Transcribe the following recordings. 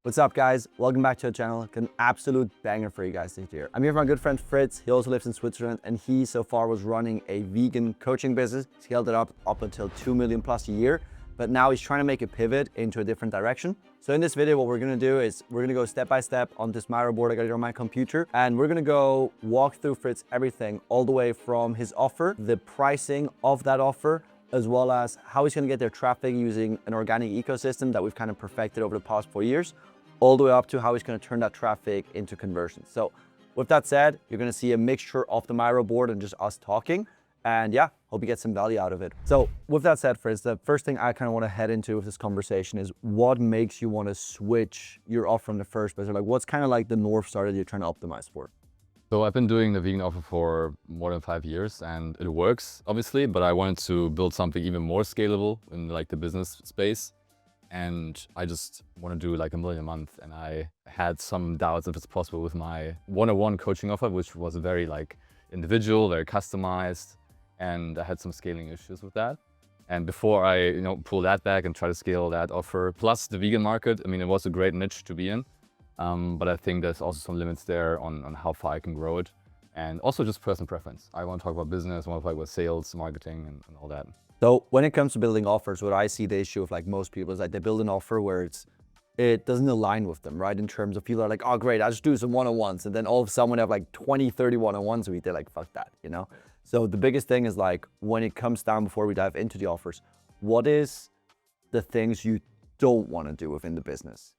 What's up, guys? Welcome back to our channel. Got an absolute banger for you guys this year. I'm here with my good friend Fritz. He also lives in Switzerland, and he so far was running a vegan coaching business. He scaled it up until 2 million plus a year, but now he's trying to make a pivot into a different direction. So in this video, what we're gonna do is we're gonna go step by step on this Miro board I got here on my computer, and we're gonna go walk through Fritz everything, all the way from his offer, the pricing of that offer, as well as how he's gonna get their traffic using an organic ecosystem that we've kind of perfected over the past 4 years, all the way up to how he's gonna turn that traffic into conversions. So with that said, you're gonna see a mixture of the Miro board and just us talking. And yeah, hope you get some value out of it. So with that said, Fritz, the first thing I kind of want to head into with this conversation is what makes you want to switch your offer in the first place? Or like, what's kind of like the North Star that you're trying to optimize for? So I've been doing the vegan offer for more than 5 years, and it works obviously, but I wanted to build something even more scalable in like the business space. And I just want to do like $1 million a month. And I had some doubts if it's possible with my one-on-one coaching offer, which was very like individual, very customized. And I had some scaling issues with that. And before I, pull that back and try to scale that offer, plus the vegan market, I mean, it was a great niche to be in. But I think there's also some limits there on how far I can grow it. And also just personal preference. I want to talk about business, I want to talk about sales, marketing, and all that. So when it comes to building offers, what I see the issue of like most people is like they build an offer where it doesn't align with them, right? In terms of people are like, oh great, I'll just do some one-on-ones. And then all of a sudden when they have like 20, 30 one-on-ones a week, they're like, fuck that, So the biggest thing is like, when it comes down before we dive into the offers, what is the things you don't want to do within the business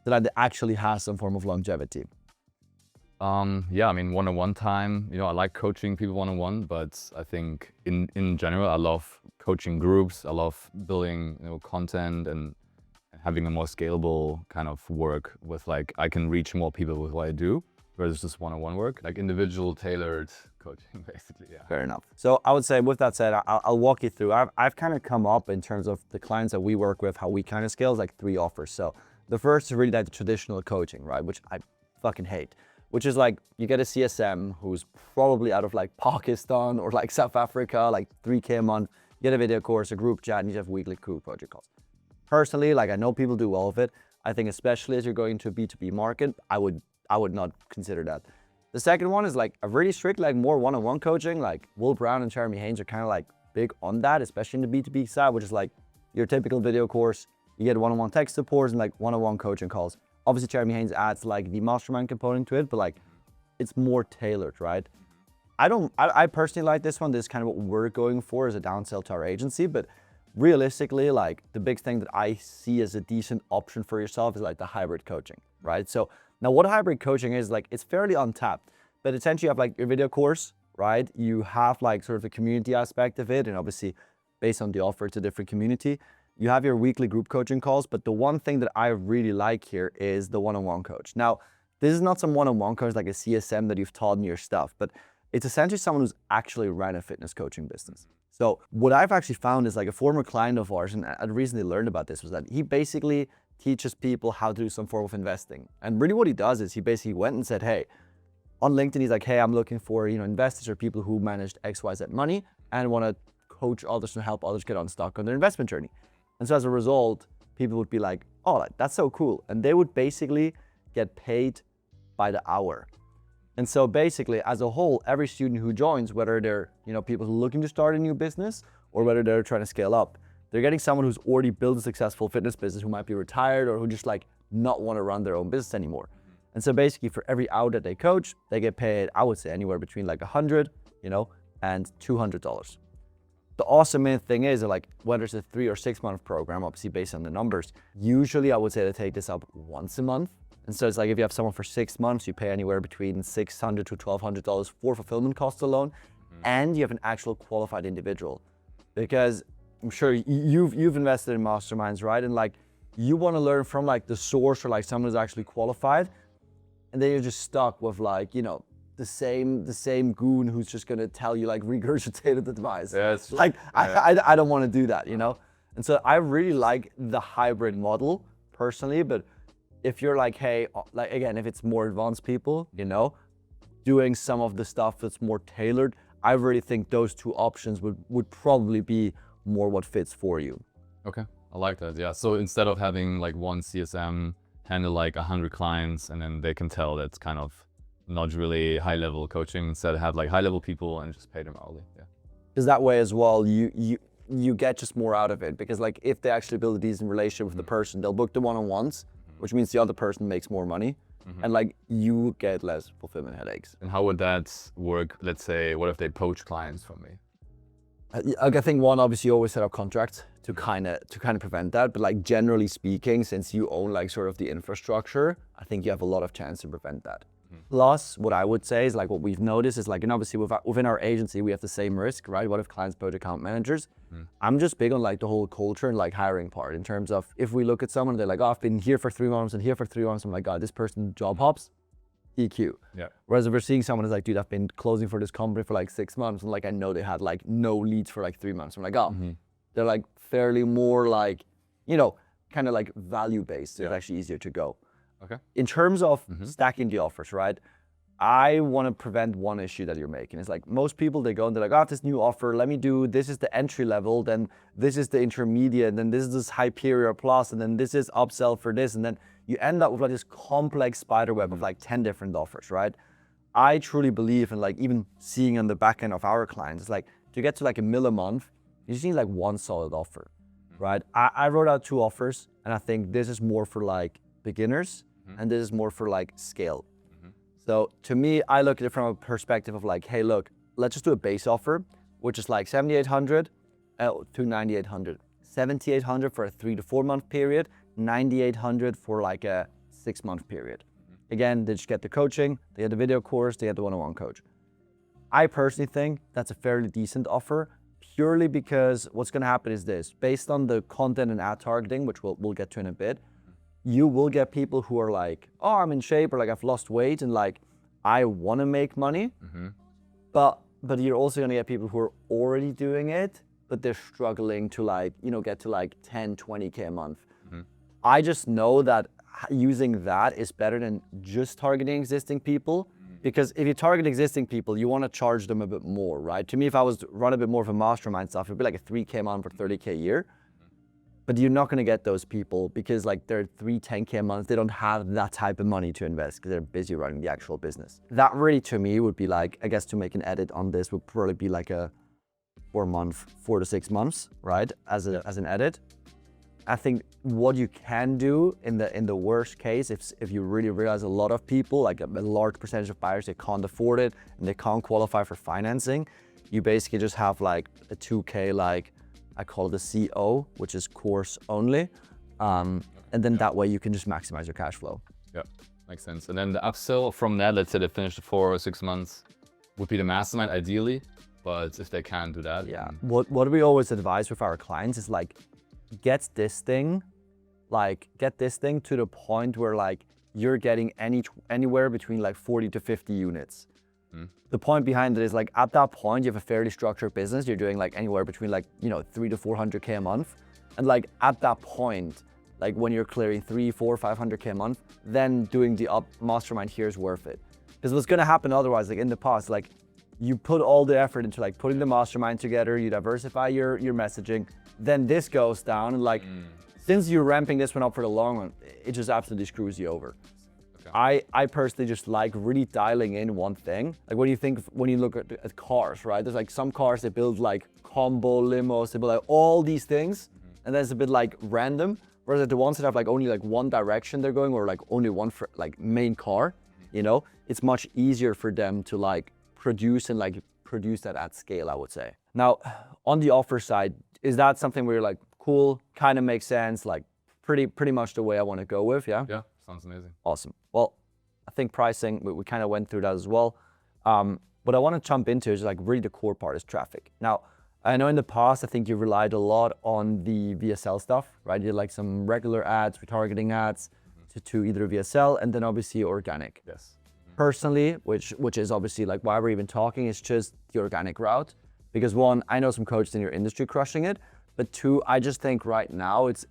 that actually has some form of longevity? Yeah, I mean, one-on-one time, I like coaching people one-on-one, but I think in general, I love coaching groups. I love building, content and having a more scalable kind of work with like, I can reach more people with what I do versus just one-on-one work, like individual tailored coaching, basically, yeah. Fair enough. So I would say with that said, I'll walk you through. I've kind of come up in terms of the clients that we work with, how we kind of scale is like 3 offers. So the first is really like the traditional coaching, right? Which I fucking hate. Which is like, you get a CSM who's probably out of like Pakistan or like South Africa, like 3K a month, you get a video course, a group chat, and you have weekly group project calls. Personally, like I know people do all of it. I think especially as you're going to a B2B market, I would not consider that. The second one is like a really strict, like more one-on-one coaching, like Will Brown and Jeremy Haynes are kind of like big on that, especially in the B2B side, which is like your typical video course, you get one-on-one tech support and like one-on-one coaching calls. Obviously, Jeremy Haynes adds like the mastermind component to it, but like it's more tailored, right? I personally like this one. This is kind of what we're going for as a downsell to our agency, but realistically, like the big thing that I see as a decent option for yourself is like the hybrid coaching, right? So now what hybrid coaching is, like it's fairly untapped, but essentially you have like your video course, right? You have like sort of the community aspect of it, and obviously based on the offer, it's a different community. You have your weekly group coaching calls, but the one thing that I really like here is the one-on-one coach. Now, this is not some one-on-one coach like a CSM that you've taught me your stuff, but it's essentially someone who's actually ran a fitness coaching business. So what I've actually found is like a former client of ours, and I recently learned about this, was that he basically teaches people how to do some form of investing. And really what he does is he basically went and said, hey, on LinkedIn, he's like, hey, I'm looking for investors or people who managed XYZ money and want to coach others and help others get unstuck on their investment journey. And so as a result, people would be like, oh, like, that's so cool. And they would basically get paid by the hour. And so basically, as a whole, every student who joins, whether they're people who are looking to start a new business or whether they're trying to scale up, they're getting someone who's already built a successful fitness business, who might be retired or who just like not want to run their own business anymore. And so basically for every hour that they coach, they get paid, I would say anywhere between like $100, and $200. The awesome thing is like whether it's a 3 or 6 month program, obviously based on the numbers, usually I would say to take this up once a month. And so it's like if you have someone for 6 months, you pay anywhere between $600 to $1,200 for fulfillment costs alone, and you have an actual qualified individual. Because I'm sure you've invested in masterminds, right? And like you want to learn from like the source or like someone who's actually qualified, and then you're just stuck with like the same goon who's just gonna tell you like regurgitated advice. Yes. Like I don't want to do that, And so I really like the hybrid model personally, but if you're like, hey, like again, if it's more advanced people, doing some of the stuff that's more tailored, I really think those 2 options would probably be more what fits for you. Okay, I like that, yeah. So instead of having like one CSM handle like 100 clients, and then they can tell that's kind of not really high level coaching. Instead, have like high level people and just pay them hourly. Yeah. Because that way as well, you get just more out of it. Because like if they actually build a decent relationship with the person, they'll book the one-on-ones, which means the other person makes more money, and like you get less fulfillment headaches. And how would that work? Let's say, what if they poach clients from me? I think one, obviously you always set up contracts to kind of prevent that. But like generally speaking, since you own like sort of the infrastructure, I think you have a lot of chance to prevent that. Plus, what I would say is like what we've noticed is like, and obviously within our agency, we have the same risk, right? What if clients poach account managers? I'm just big on like the whole culture and like hiring part in terms of if we look at someone, they're like, oh, I've been here for 3 months and here for 3 months. I'm like, God, this person job hops, EQ. Yeah. Whereas if we're seeing someone who's like, dude, I've been closing for this company for like 6 months and like I know they had like no leads for like 3 months. I'm like, oh, they're like fairly more like, you know, kind of like value based. It's actually easier to go. Okay. In terms of stacking the offers, right? I want to prevent one issue that you're making. It's like most people, they go and they're like, oh, I have this new offer. Let me do, this is the entry level, then this is the intermediate, and then this is this Hyperior Plus, and then this is upsell for this. And then you end up with like this complex spider web of like 10 different offers, right? I truly believe in like even seeing on the back end of our clients, it's like to get to like $1 million a month, you just need like one solid offer, right? I wrote out 2 offers, and I think this is more for like beginners, and this is more for like scale. So to me, I look at it from a perspective of like, hey, look, let's just do a base offer, which is like 7,800 to 9,800. 7,800 for a 3 to 4 month period, 9,800 for like a 6 month period. Again, they just get the coaching, they get the video course, they get the one-on-one coach. I personally think that's a fairly decent offer, purely because what's gonna happen is this, based on the content and ad targeting, which we'll get to in a bit, you will get people who are like, oh, I'm in shape, or like I've lost weight, and like I want to make money. But you're also gonna get people who are already doing it, but they're struggling to like, you know, get to like 10, 20K a month. I just know that using that is better than just targeting existing people, because if you target existing people, you want to charge them a bit more, right? To me, if I was to run a bit more of a mastermind stuff, it'd be like a 3K a month for 30K a year. But you're not going to get those people because like they're 10K a month. They don't have that type of money to invest because they're busy running the actual business. That really to me would be like, I guess to make an edit on this would probably be like a 4 to 6 months, right? As an edit. I think what you can do in the worst case, if you really realize a lot of people, like a large percentage of buyers, they can't afford it and they can't qualify for financing, you basically just have like a 2K, like I call it a CO, which is course only. And then that way you can just maximize your cash flow. Yeah, makes sense. And then the upsell from that, let's say they finish the 4 or 6 months, would be the mastermind ideally, but if they can't do that. Yeah, what we always advise with our clients is like, get this thing to the point where like you're getting anywhere between like 40 to 50 units. The point behind it is like at that point you have a fairly structured business. You're doing like anywhere between like, you know, 300 to 400K a month. And like at that point, like when you're clearing 300, 400, 500K a month, then doing the mastermind here is worth it. Because what's gonna happen otherwise, like in the past, like you put all the effort into like putting the mastermind together, you diversify your messaging, then this goes down, and like since you're ramping this one up for the long run, it just absolutely screws you over. I personally just like really dialing in one thing. Like when you look at cars, right? There's like some cars they build like combo limos, they build like all these things, and then it's a bit like random. Whereas like the ones that have like only like one direction they're going, or like only one for like main car, you know, it's much easier for them to like produce that at scale, I would say. Now, on the offer side, is that something where you're like, cool, kind of makes sense, like pretty much the way I want to go with, yeah? Yeah, sounds amazing. Awesome. Well, I think pricing, we kind of went through that as well. What I want to jump into is like really the core part is traffic. Now, I know in the past, I think you relied a lot on the VSL stuff, right? You had like some regular ads, retargeting ads to either VSL and then obviously organic. Yes. Personally, which is obviously like why we're even talking, is just the organic route. Because one, I know some coaches in your industry crushing it, but two, I just think right now it's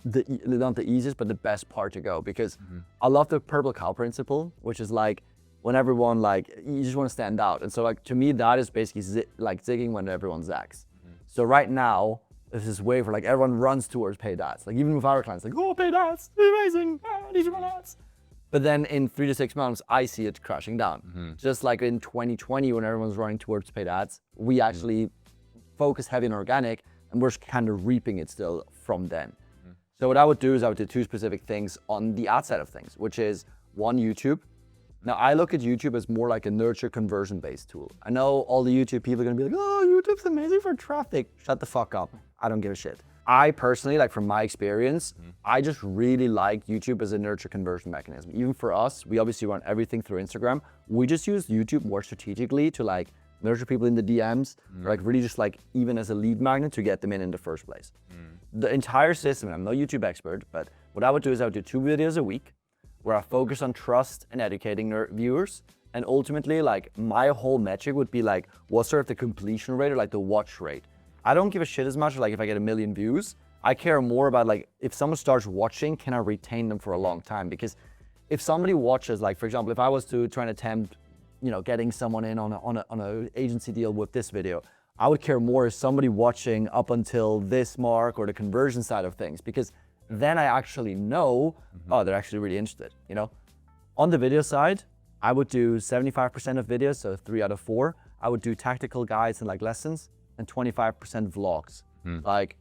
not the easiest, but the best part to go, because I love the purple cow principle, which is like when everyone like, you just want to stand out. And so like to me, that is basically like zigging when everyone zags. So right now, there's this wave where like everyone runs towards paid ads. Like even with our clients, like, oh, paid ads, amazing, I need to run ads. But then in 3 to 6 months, I see it crashing down. Just like in 2020, when everyone's running towards paid ads, we actually focus heavy on organic, and we're kind of reaping it still from then. So what I would do is I would do 2 specific things on the ad side of things, which is one, YouTube. Now I look at YouTube as more like a nurture conversion-based tool. I know all the YouTube people are gonna be like, oh, YouTube's amazing for traffic. Shut the fuck up. I don't give a shit. I personally, like from my experience, I just really like YouTube as a nurture conversion mechanism. Even for us, we obviously run everything through Instagram. We just use YouTube more strategically to like nurture people in the DMs, or like really just like even as a lead magnet to get them in the first place. The entire system, and I'm no YouTube expert, but what I would do is I would do 2 videos a week where I focus on trust and educating viewers. And ultimately, like my whole metric would be like, what's sort of the completion rate or like the watch rate? I don't give a shit as much like if I get 1 million views. I care more about like if someone starts watching, can I retain them for a long time? Because if somebody watches, like for example, if I was to try and attempt, you know, getting someone in on a agency deal with this video, I would care more is somebody watching up until this mark or the conversion side of things, because then I actually know, oh, they're actually really interested, you know? On the video side, I would do 75% of videos, so 3 out of 4. I would do tactical guides and like lessons, and 25% vlogs. Like,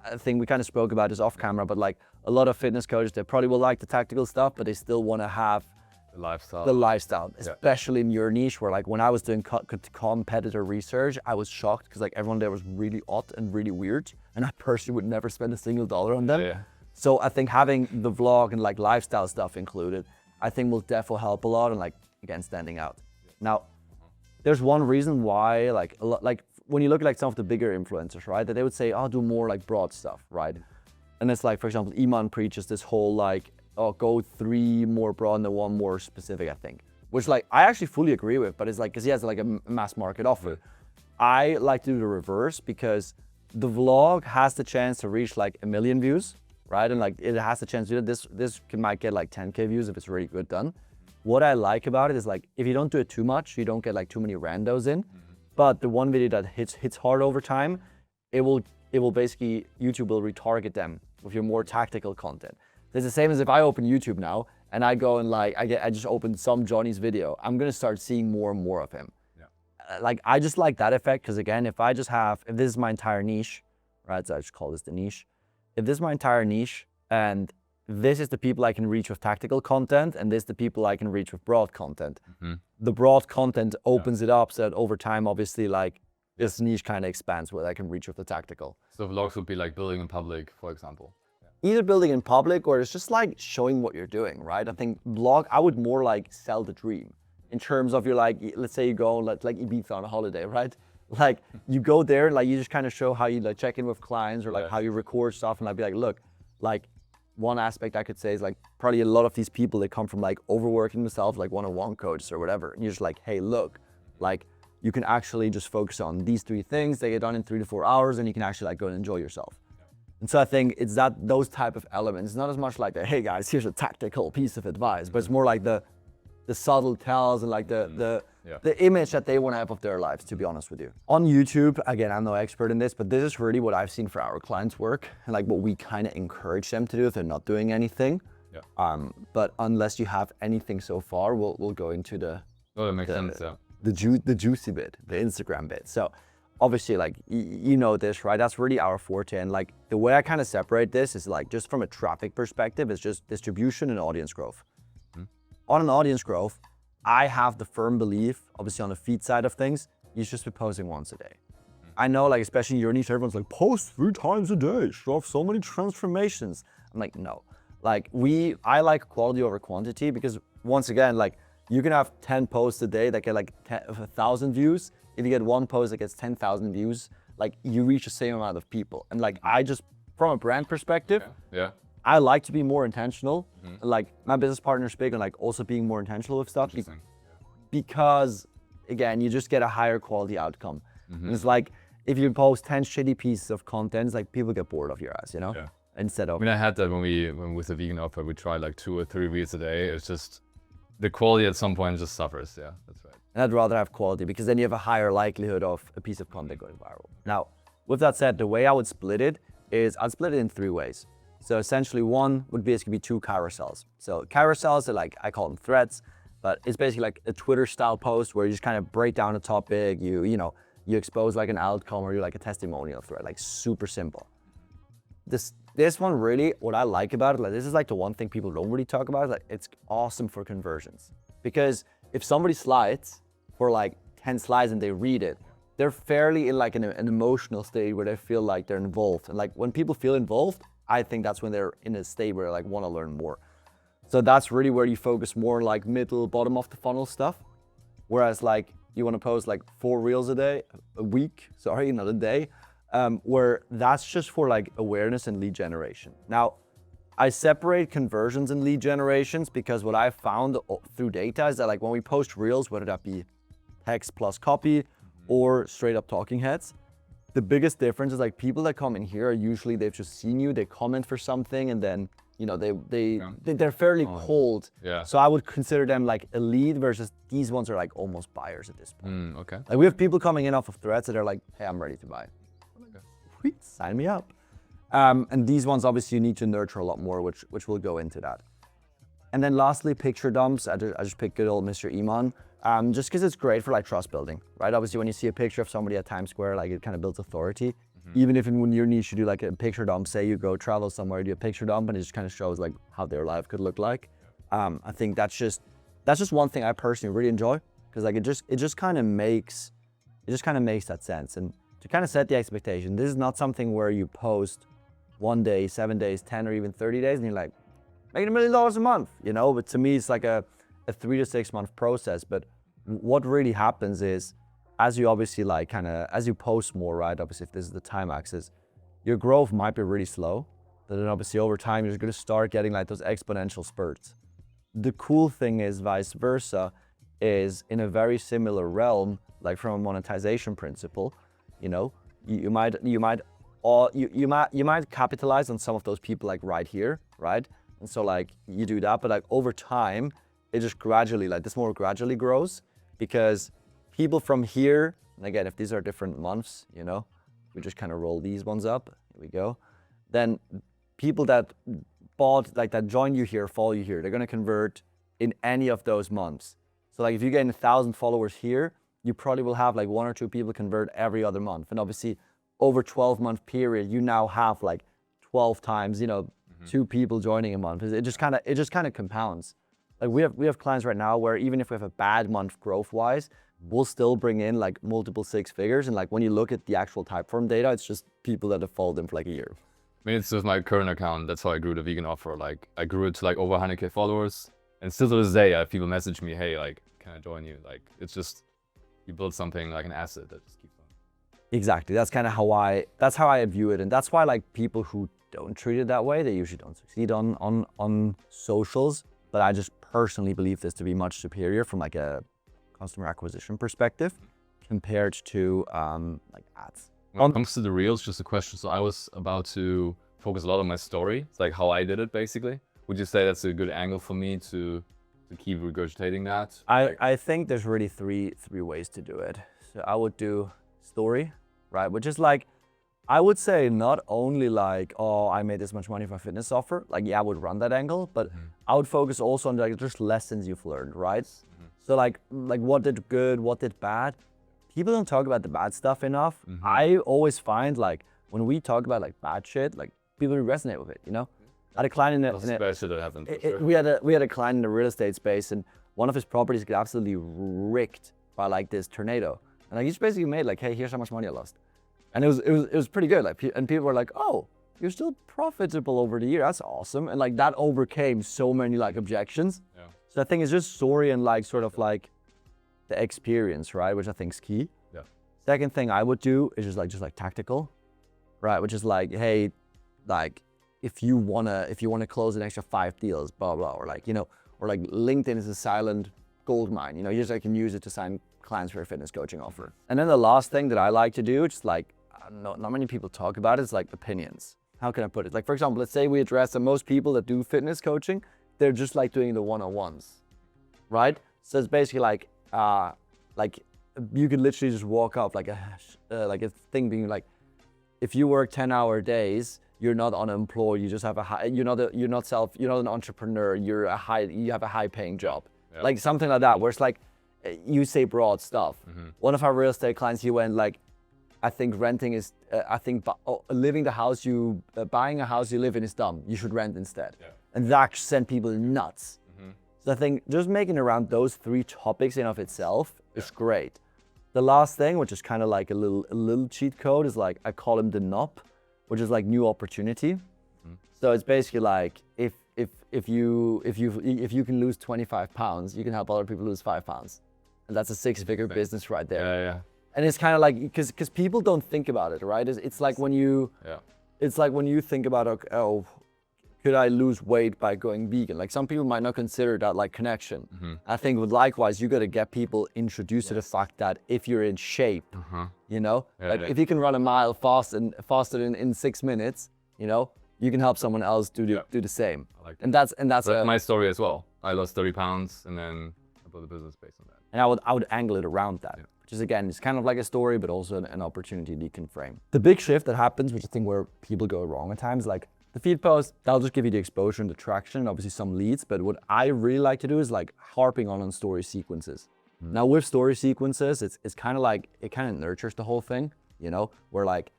I think we kind of spoke about this off camera, but like a lot of fitness coaches, they probably will like the tactical stuff, but they still want to have the lifestyle, especially in your niche, where like when I was doing competitor research, I was shocked because like everyone there was really odd and really weird, and I personally would never spend a single dollar on them. So I think having the vlog and like lifestyle stuff included, I think will definitely help a lot, and like again, standing out. Now, there's one reason why like a lot, like when you look at like some of the bigger influencers, right, that they would say, oh, do more like broad stuff, right? And it's like, for example, Iman preaches this whole like, oh, go 3 more broad and then 1 more specific, I think. Which like, I actually fully agree with, but it's like, cause he has like a mass market offer. I like to do the reverse, because the vlog has the chance to reach like 1 million views, right? And like, it has the chance to do this. This might get like 10K views if it's really good done. What I like about it is like, if you don't do it too much, you don't get like too many randos in. But the one video that hits hard over time, it will basically, YouTube will retarget them with your more tactical content. It's the same as if I open YouTube now and I go and like, I just opened some Johnny's video, I'm gonna start seeing more and more of him. Like, I just like that effect, because again, if this is my entire niche, right, so I just call this the niche. If this is my entire niche, and this is the people I can reach with tactical content, and this is the people I can reach with broad content. The broad content opens it up so that over time, obviously, like this niche kind of expands where I can reach with the tactical. So vlogs would be like building in public, for example. Either building in public, or it's just like showing what you're doing, right? I think vlog, I would more like sell the dream in terms of you're like, let's say you go like Ibiza on a holiday, right? Like you go there, like you just kind of show how you like check in with clients, or like how you record stuff, and I'd be like, look, like one aspect I could say is like probably a lot of these people, they come from like overworking themselves, like one-on-one coaches or whatever, and you're just like, hey, look, like you can actually just focus on these 3 things, they get done in 3 to 4 hours, and you can actually like go and enjoy yourself. And so I think it's those type of elements. It's not as much like the, hey guys, here's a tactical piece of advice, but it's more like the subtle tells and like the image that they want to have of their lives, to be honest with you. On YouTube, again, I'm no expert in this, but this is really what I've seen for our clients' work, and like what we kind of encourage them to do if they're not doing anything. But unless you have anything so far, we'll go into the that makes sense, the juicy bit, the Instagram bit. So obviously, like, you know this, right? That's really our forte. And like the way I kind of separate this is like, just from a traffic perspective, it's just distribution and audience growth. On an audience growth, I have the firm belief, obviously on the feed side of things, you should just be posting once a day. I know, like, especially in your niche, everyone's like, post 3 times a day, show off so many transformations. I'm like, no. Like, I like quality over quantity, because once again, like, you can have 10 posts a day that get like 1,000 views. If you get 1 post that gets 10,000 views, like, you reach the same amount of people. And like, I just, from a brand perspective, I like to be more intentional. Like, my business partner's big on like also being more intentional with stuff, because again, you just get a higher quality outcome. And it's like, if you post 10 shitty pieces of content, it's like people get bored of your ass, you know? Instead of, I mean, I had that when with the vegan offer, we tried like 2 or 3 reels a day. It's just, the quality at some point just suffers. That's right. And I'd rather have quality, because then you have a higher likelihood of a piece of content going viral. Now, With that said, the way I would split it is I'd split it in 3 ways. So essentially one would basically be 2 carousels. So carousels are like, I call them threads, but it's basically like a Twitter style post where you just kind of break down a topic, you expose like an outcome or you like a testimonial thread, like super simple. This one really, what I like about it, like this is like the one thing people don't really talk about, is like it's awesome for conversions. Because if somebody slides for like 10 slides and they read it, they're fairly in like an emotional state where they feel like they're involved. And like when people feel involved, I think that's when they're in a state where they like want to learn more. So that's really where you focus more like middle, bottom of the funnel stuff. Whereas like you want to post like 4 reels a week, not a day, where that's just for like awareness and lead generation. Now, I separate conversions and lead generations because what I've found through data is that like when we post reels, whether that be text plus copy or straight up talking heads, the biggest difference is like people that come in here are usually they've just seen you, they comment for something, and then they're fairly cold. Yeah. So I would consider them like a lead versus these ones are like almost buyers at this point. Okay. Like we have people coming in off of threads that are like, hey, I'm ready to buy. Okay. Sign me up. And these ones obviously you need to nurture a lot more, which we'll go into that. And then lastly, picture dumps. I just picked good old Mr. Iman. Just because it's great for like trust building, right? Obviously, when you see a picture of somebody at Times Square, like it kind of builds authority. Even if in your niche you do like a picture dump, say you go travel somewhere, you do a picture dump, and it just kind of shows like how their life could look like. I think that's just one thing I personally really enjoy, because like it just kind of makes that sense. And to kind of set the expectation, this is not something where you post 1 day, 7 days, 10, or even 30 days, and you're like making $1 million a month, But to me, it's like a 3 to 6 month process. But what really happens is, as you obviously like as you post more, right? Obviously, if this is the time axis, your growth might be really slow, but then obviously over time, you're gonna start getting like those exponential spurts. The cool thing is vice versa, is in a very similar realm, like from a monetization principle, you might capitalize on some of those people like right here, right? And so like you do that, but like over time, it just gradually, like this more gradually grows, because people from here, and again, if these are different months, we just kind of roll these ones up, here we go. Then people that bought, like that join you here, follow you here, they're gonna convert in any of those months. So like if you gain 1,000 followers here, you probably will have like 1 or 2 people convert every other month. And obviously over 12-month period, you now have like 12 times, 2 people joining a month. It just kind of compounds. Like we have clients right now where even if we have a bad month growth-wise, we'll still bring in like multiple 6 figures. And like when you look at the actual Typeform data, it's just people that have followed them for like a year. I mean, it's just my current account. That's how I grew the vegan offer. Like I grew it to like over 100K followers. And still to this day, I have people message me, hey, like, can I join you? Like, it's just, you build something like an asset that just keeps on. Exactly. That's kind of how I view it. And that's why like people who don't treat it that way, they usually don't succeed on socials. But I just personally believe this to be much superior from like a customer acquisition perspective compared to like ads. When it comes to the reels, just a question. So I was about to focus a lot on my story. It's like how I did it, basically. Would you say that's a good angle for me to keep regurgitating that? I think there's really three ways to do it. So I would do story, right? Which is like, I would say not only like, oh, I made this much money from a fitness offer. Like, yeah, I would run that angle, but I would focus also on like just lessons you've learned, right? So like what did good, what did bad? People don't talk about the bad stuff enough. I always find like when we talk about like bad shit, like people resonate with it, I had a client bad shit that happened. we had a client in the real estate space, and one of his properties got absolutely wrecked by like this tornado. And like he just basically made like, hey, here's how much money I lost. And it was pretty good. Like, and people were like, oh, you're still profitable over the year. That's awesome. And like that overcame so many like objections. Yeah. So I think it's just story and like sort of like the experience, right? Which I think is key. Yeah. Second thing I would do is just like tactical, right? Which is like, hey, like if you wanna close an extra 5 deals, blah blah, or like or like LinkedIn is a silent gold mine. You just like can use it to sign clients for a fitness coaching offer. And then the last thing that I like to do, which is like not many people talk about, is like opinions. How can I put it? Like for example, let's say we address that most people that do fitness coaching, they're just like doing the one-on-ones, right? So it's basically like you could literally just walk up like a thing being like, if you work 10-hour days, you're not unemployed. You just have a high. You're not an entrepreneur. You have a high paying job, like something like that. Where it's like, you say broad stuff. One of our real estate clients, he went like, I think renting is, buying a house you live in is dumb. You should rent instead. And that sent people nuts. So I think just making around those 3 topics in of itself is great. The last thing, which is kind of like a little cheat code, is like, I call him the NOP, which is like new opportunity. So it's basically like, if you can lose 25 pounds, you can help other people lose 5 pounds. And that's a 6-figure business right there. And it's kind of like, because people don't think about it, right? It's like when you, it's like when you think about, okay, oh, could I lose weight by going vegan? Like some people might not consider that like connection. I think with likewise, you got to get people introduced to the fact that if you're in shape, you know, like if you can run a mile faster in 6 minutes, you know, you can help someone else do the same. I like that. And that's my story as well. I lost 30 pounds and then I built a business based on that. And I would angle it around that, which is again, it's kind of like a story, but also an opportunity that you can frame. The big shift that happens, which I think where people go wrong at times, like the feed post, that'll just give you the exposure and the traction, and obviously some leads. But what I really like to do is like harping on story sequences. Now with story sequences, it's kind of like, it kind of nurtures the whole thing, you know, where like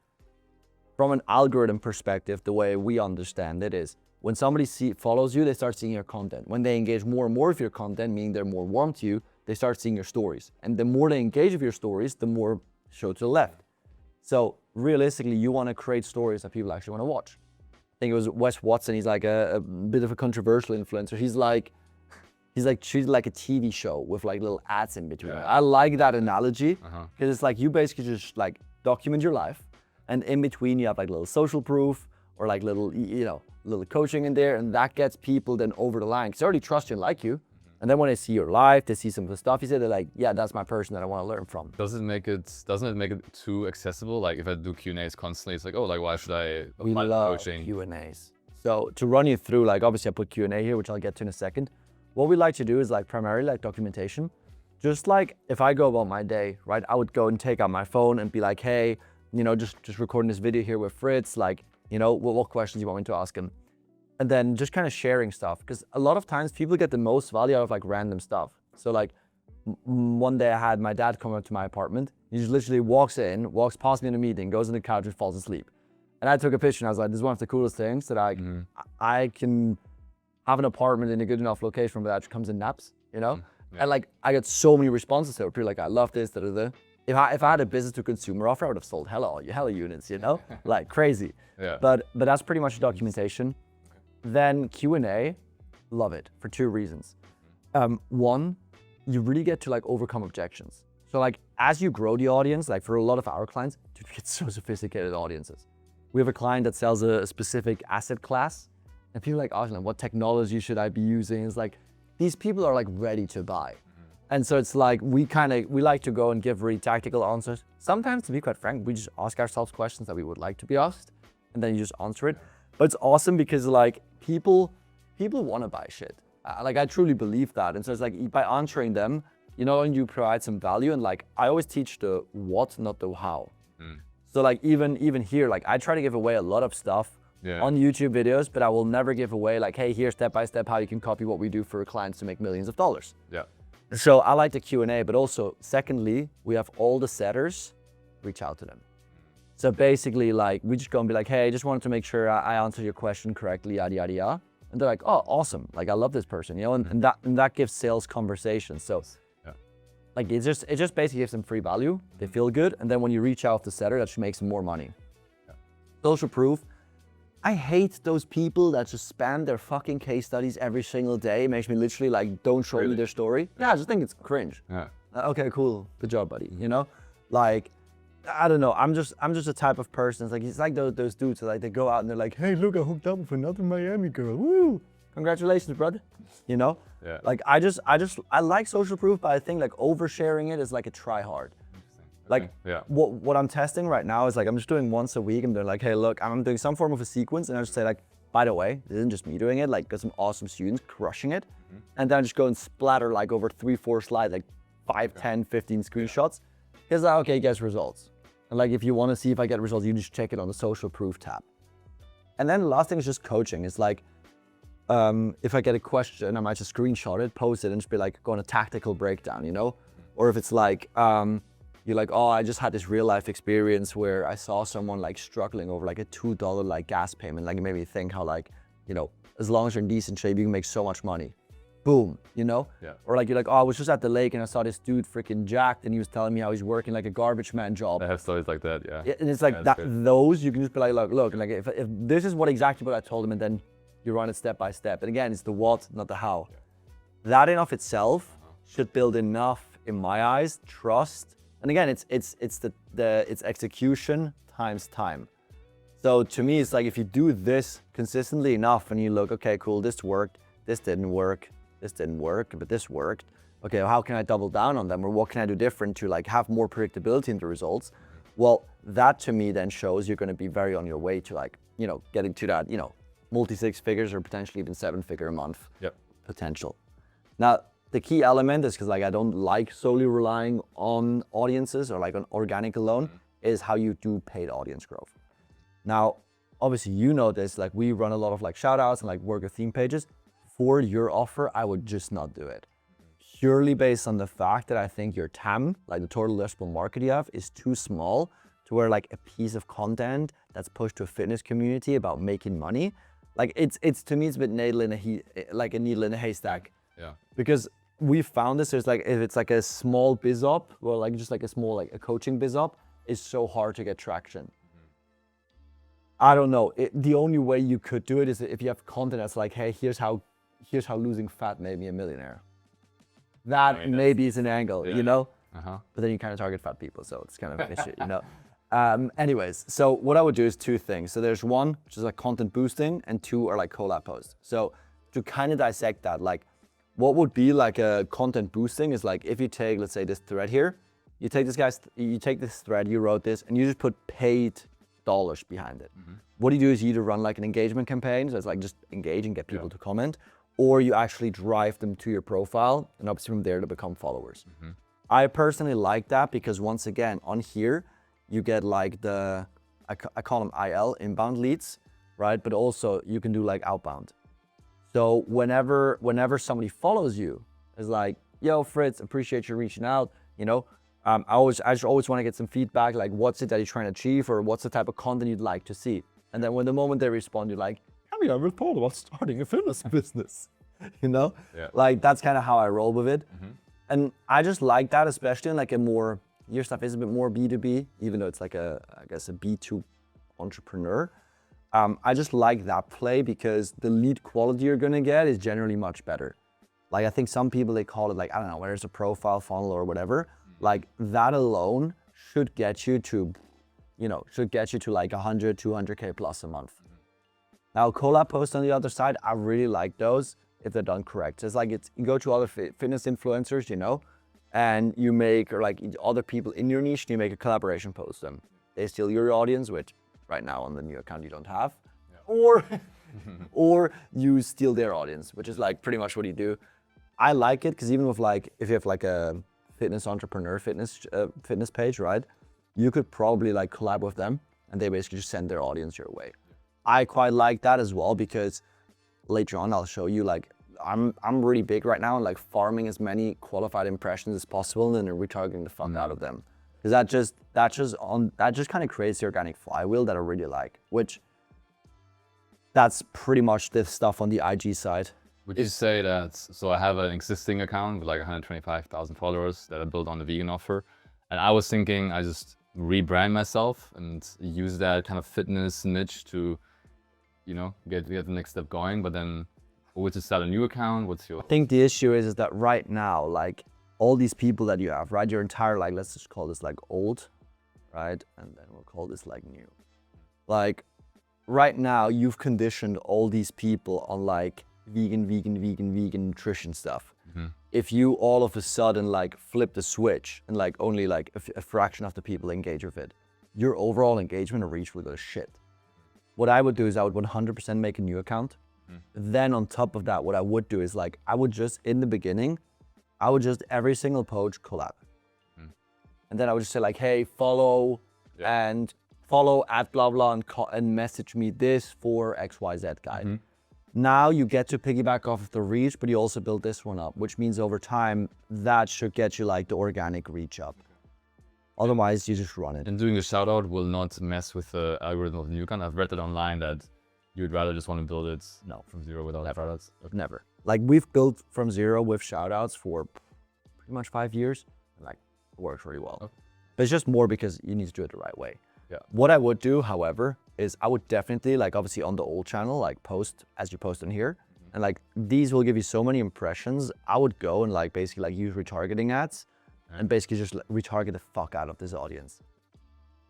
from an algorithm perspective, the way we understand it is when somebody follows you, they start seeing your content. When they engage more and more with your content, meaning they're more warm to you, they start seeing your stories. And the more they engage with your stories, the more show to the left. So realistically, you want to create stories that people actually want to watch. I think it was Wes Watson. He's like a bit of a controversial influencer. He's like treated like a TV show with like little ads in between. I like that analogy because it's like you basically just like document your life, and in between you have like little social proof or like little, you know, little coaching in there, and that gets people then over the line because they already trust you and like you. And then when they see your life, they see some of the stuff you said, they're like, yeah, that's my person that I want to learn from. Doesn't it make it too accessible? Like if I do Q&As constantly, it's like, oh, like why should I apply coaching? Q&As. So to run you through, like obviously I put Q&A here, which I'll get to in a second. What we like to do is like primarily like documentation. Just like if I go about my day, right, I would go and take out my phone and be like, hey, you know, just recording this video here with Fritz, like, you know, what questions you want me to ask him? And then just kind of sharing stuff, because a lot of times people get the most value out of like random stuff. So like one day I had my dad come up to my apartment. He just literally walks past me in a meeting, goes on the couch and falls asleep. And I took a picture and I was like, this is one of the coolest things that I can have an apartment in a good enough location where that comes in naps, you know? And like I got so many responses to it. People like, I love this, da-da-da. If I had a business to consumer offer, I would have sold hella units, you know? Like crazy. But that's pretty much the documentation. Then Q&A, love it for 2 reasons. One, you really get to like overcome objections. So like as you grow the audience, like for a lot of our clients, dude, we get so sophisticated audiences. We have a client that sells a specific asset class, and people are like, oh, what technology should I be using? It's like, these people are like ready to buy. And so it's like, we like to go and give really tactical answers. Sometimes, to be quite frank, we just ask ourselves questions that we would like to be asked, and then you just answer it. But it's awesome because like people want to buy shit. Like I truly believe that. And so it's like by answering them, you know, and you provide some value. And like I always teach the what, not the how. So like even here, like I try to give away a lot of stuff on YouTube videos, but I will never give away like, hey, here's step by step how you can copy what we do for clients to make millions of dollars. So I like the Q&A, but also secondly, we have all the setters reach out to them. So basically, like, we just go and be like, hey, I just wanted to make sure I answered your question correctly, yada, yada, yada. And they're like, oh, awesome. Like, I love this person, you know, and that gives sales conversations. So like, it just basically gives them free value. They feel good. And then when you reach out to the setter, that just makes them more money. Social proof. I hate those people that just spam their fucking case studies every single day. It makes me literally like, don't show me their story. Yeah, I just think it's cringe. Okay, cool. Good job, buddy. You know, like, I don't know. I'm just a type of person. It's like those dudes that like they go out and they're like, hey, look, I hooked up with another Miami girl. Woo! Congratulations, brother. You know? Like I like social proof, but I think like oversharing it is like a try hard. Like what I'm testing right now is like I'm just doing once a week and they're like, hey, look, I'm doing some form of a sequence, and I just say like, by the way, this isn't just me doing it. Like got some awesome students crushing it, and then I just go and splatter like over 3-4 slides, like 5, 10, 15 screenshots. Here's like, okay, guess results. And like, if you want to see if I get results, you just check it on the social proof tab. And then the last thing is just coaching. It's like, if I get a question, I might just screenshot it, post it, and just be like, go on a tactical breakdown, you know? Or if it's like, you're like, oh, I just had this real life experience where I saw someone like struggling over like a $2 like gas payment. Like, it made me think how like, you know, as long as you're in decent shape, you can make so much money. Boom, you know? Yeah. Or like, you're like, oh, I was just at the lake and I saw this dude freaking jacked and he was telling me how he's working like a garbage man job. I have stories like that, yeah. And it's like Yeah, that, good. those you can just be like, look, like if this is what exactly what I told him, and then you run it step by step. And again, it's the what, not the how. Yeah. That in of itself should build enough, in my eyes, trust. And again, it's execution times time. So to me, it's like if you do this consistently enough and you look, okay, cool, this worked, this didn't work, but this worked. Okay, well, how can I double down on them, or what can I do different to like have more predictability in the results? Well, that to me then shows you're going to be very on your way to like, you know, getting to that, you know, multi 6 figures or potentially even 7-figure a month potential. Now, the key element is, because like I don't like solely relying on audiences or like on organic alone, is how you do paid audience growth. Now, obviously, you know this, like we run a lot of like shout outs and like work with theme pages. For your offer, I would just not do it. Purely based on the fact that I think your TAM, like the total addressable market you have, is too small to where like a piece of content that's pushed to a fitness community about making money, like it's to me, it's a bit needle in a haystack. Yeah. Because we found this, there's like, if it's like a small biz op, or like just like a small, like a coaching biz op, it's so hard to get traction. I don't know, the only way you could do it is if you have content that's like, hey, here's how losing fat made me a millionaire. That maybe is an angle, you know? But then you kind of target fat people, so it's kind of an issue, you know? Anyways, so what I would do is 2 things. So there's 1, which is like content boosting, and 2 are like collab posts. So to kind of dissect that, like what would be like a content boosting is like, if you take, let's say this thread here, you take this thread, you wrote this, and you just put paid dollars behind it. What you do is you either run like an engagement campaign, so it's like just engage and get people to comment, or you actually drive them to your profile, and obviously from there to become followers. I personally like that because once again, on here, you get like I call them IL, inbound leads, right? But also you can do like outbound. So whenever somebody follows you, it's like, yo, Fritz, appreciate you reaching out, you know? I just always want to get some feedback, like what's it that you're trying to achieve, or what's the type of content you'd like to see? And then when the moment they respond, you're like, have you ever thought about starting a fitness business? You know? Yeah. Like that's kind of how I roll with it. And I just like that, especially in like a more, your stuff is a bit more B2B, even though it's like I guess a B2 entrepreneur. I just like that play because the lead quality you're gonna get is generally much better. Like I think some people, they call it like, I don't know, where's a profile funnel or whatever. Like that alone should get you to, you know, like 100, 200K plus a month. Now collab posts on the other side, I really like those if they're done correct. So it's like, you go to other fitness influencers, you know, and you make, or like other people in your niche, and you make a collaboration post them. They steal your audience, which right now on the new account you don't have, or you steal their audience, which is like pretty much what you do. I like it because even with like, if you have like a fitness entrepreneur fitness page, right? You could probably like collab with them and they basically just send their audience your way. I quite like that as well because later on I'll show you like, I'm really big right now in like farming as many qualified impressions as possible and then retargeting the fuck out of them. Because that just kind of creates the organic flywheel that I really like, which that's pretty much this stuff on the IG side. Would you say that, so I have an existing account with like 125,000 followers that I built on the vegan offer. And I was thinking I just rebrand myself and use that kind of fitness niche to, you know, get the next step going. But then would you start a new account? What's your... I think the issue is that right now, like all these people that you have, right? Your entire, like, let's just call this like old, right? And then we'll call this like new. Like right now you've conditioned all these people on like vegan nutrition stuff. If you all of a sudden like flip the switch and like only like a fraction of the people engage with it, your overall engagement and reach will go to shit. What I would do is I would 100% make a new account. Then on top of that, what I would do is like, I would just, in the beginning, I would just every single post collab. And then I would just say like, hey, follow and follow at blah blah and message me this for XYZ guy. Now you get to piggyback off of the reach, but you also build this one up, which means over time that should get you like the organic reach up. Otherwise, you just run it. And doing the shout out will not mess with the algorithm of the new kind. I've read it online that you'd rather just want to build it from zero without shout outs. Okay. Never. Like we've built from zero with shout outs for pretty much 5 years. And like it works really well. Okay. But it's just more because you need to do it the right way. Yeah. What I would do, however, is I would definitely like obviously on the old channel, like post as you post on here. And like these will give you so many impressions. I would go and like basically like use retargeting ads and basically just retarget the fuck out of this audience.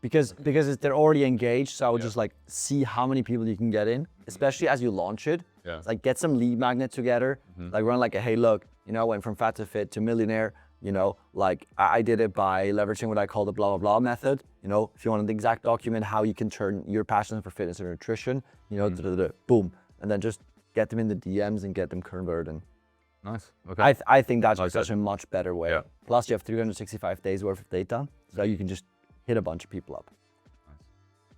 Because they're already engaged, so I would just like see how many people you can get in, especially as you launch it. Yeah. Like get some lead magnet together, like run like a, hey look, you know, I went from fat to fit to millionaire, you know, like I did it by leveraging what I call the blah, blah, blah method. You know, if you want an exact document, how you can turn your passion for fitness or nutrition, you know, boom. And then just get them in the DMs and get them converted. Nice, okay. I think that's such a much better way. Yeah. Plus you have 365 days worth of data, so you can just hit a bunch of people up. Nice.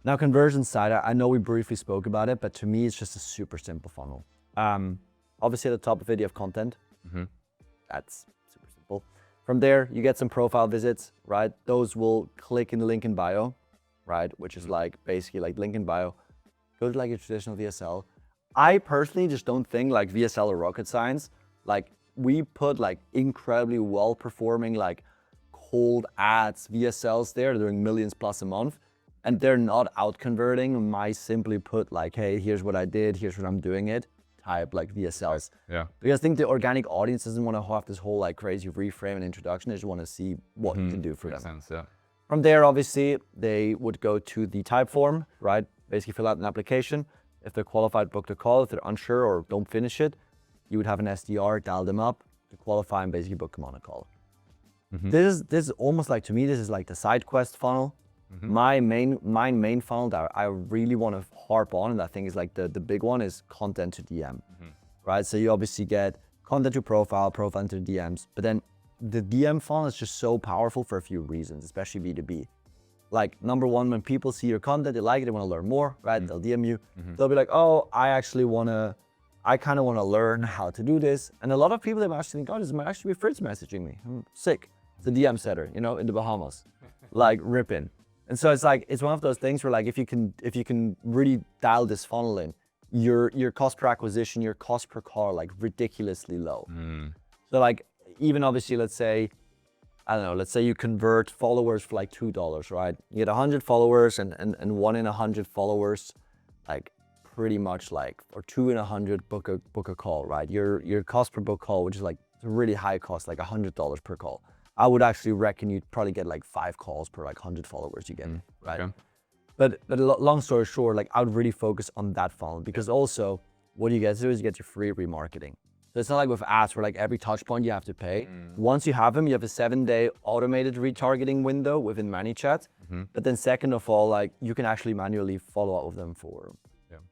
Now conversion side, I know we briefly spoke about it, but to me it's just a super simple funnel. Obviously at the top of it you have content. That's super simple. From there you get some profile visits, right? Those will click in the link in bio, right? Which is like basically like link in bio. Go to like a traditional VSL. I personally just don't think like VSL or rocket science. Like we put like incredibly well performing like cold ads, VSLs there, they're doing millions plus a month, and they're not out converting my simply put like, hey, here's what I did, here's what I'm doing it, type like VSLs. Yeah. Because I think the organic audience doesn't want to have this whole like crazy reframe and introduction, they just want to see what you can do for them. Makes sense, yeah. From there, obviously, they would go to the type form, right? Basically fill out an application. If they're qualified, book the call. If they're unsure or don't finish it, you would have an SDR, dial them up to qualify and basically book them on a call. This is almost like, to me, this is like the side quest funnel. My main funnel that I really want to harp on, and I think is like the big one, is content to DM, right? So you obviously get content to profile into DMs, but then the DM funnel is just so powerful for a few reasons, especially B2B. Like number one, when people see your content, they like it, they want to learn more, right? They'll DM you. They'll be like, oh, I kind of want to learn how to do this. And a lot of people, they might actually think, oh, this might actually be Fritz messaging me. I'm sick. It's a DM setter, you know, in the Bahamas, like ripping. And so it's like, it's one of those things where like, if you can really dial this funnel in, your cost per acquisition, your cost per call, like ridiculously low. So like, even obviously, let's say, I don't know, let's say you convert followers for like $2, right? You get 100 followers and 1 in 100 followers, like pretty much like, or 2 in 100 book a call, right? Your cost per book call, which is like a really high cost, like $100 per call. I would actually reckon you'd probably get like 5 calls per like 100 followers you get, right? Okay. But long story short, like I would really focus on that funnel, because also what you get to do is you get your free remarketing. So it's not like with ads where like every touch point you have to pay. Once you have them, you have a 7-day automated retargeting window within ManyChat. But then second of all, like you can actually manually follow up with them for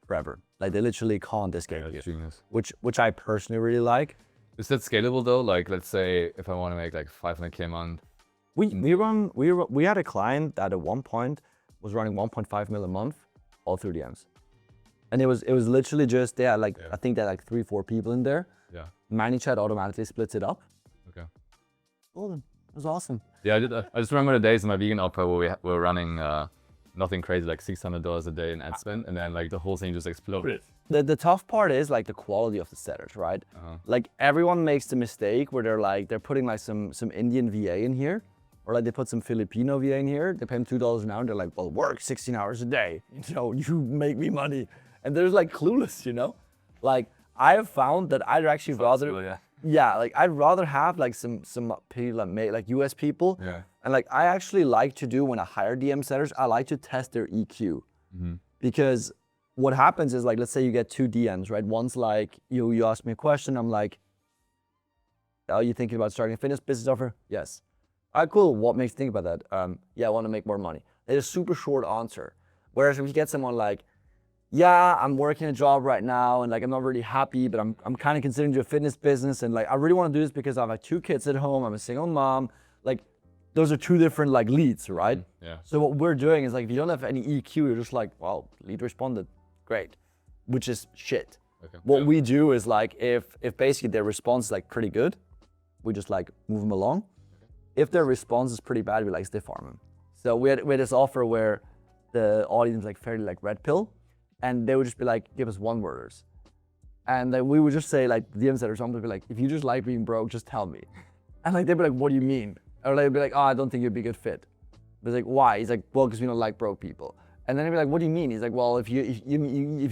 forever. Like they literally can't escape you, which I personally really like. Is that scalable though? Like let's say if I want to make like 500K a month. We had a client that at one point was running 1.5 mil a month, all through DMs. And it was literally just, I think there are like 3-4 people in there. Yeah. ManyChat automatically splits it up. Okay. Golden. It was awesome. Yeah, I just remember the days in my vegan opera where we were running nothing crazy, like $600 a day in ad spend, and then like the whole thing just exploded. The tough part is like the quality of the setters, right? Like everyone makes the mistake where they're putting like some Indian VA in here, or like they put some Filipino VA in here. They pay them $2 an hour. And they're like, well, work 16 hours a day. You know, you make me money. And they're like clueless, you know? Like I have found that I'd actually rather, like I'd rather have like some people that make like US people. Yeah. And like I actually like to do, when I hire DM setters, I like to test their EQ. Because what happens is like, let's say you get 2 DMs, right? One's like, you ask me a question. I'm like, are you thinking about starting a fitness business offer? Yes. All right, cool. What makes you think about that? Yeah, I want to make more money. It's a super short answer. Whereas if you get someone like, yeah, I'm working a job right now and like I'm not really happy, but I'm kind of considering doing a fitness business, and like I really want to do this because I have like 2 kids at home. I'm a single mom. Like those are two different like leads, right? Yeah. So what we're doing is like, if you don't have any EQ, you're just like, well, lead responded, great, which is shit. Okay. What we do is like, if basically their response is like pretty good, we just like move them along. If their response is pretty bad, we like stiff arm them. So we had this offer where the audience like fairly like red pill, and they would just be like, give us one worders. And then we would just say like, DMs that or something would be like, if you just like being broke, just tell me. And like, they'd be like, what do you mean? Or they'd be like, oh, I don't think you'd be a good fit. But it's like, why? He's like, well, because we don't like broke people. And then he'd be like, what do you mean? He's like, well, if you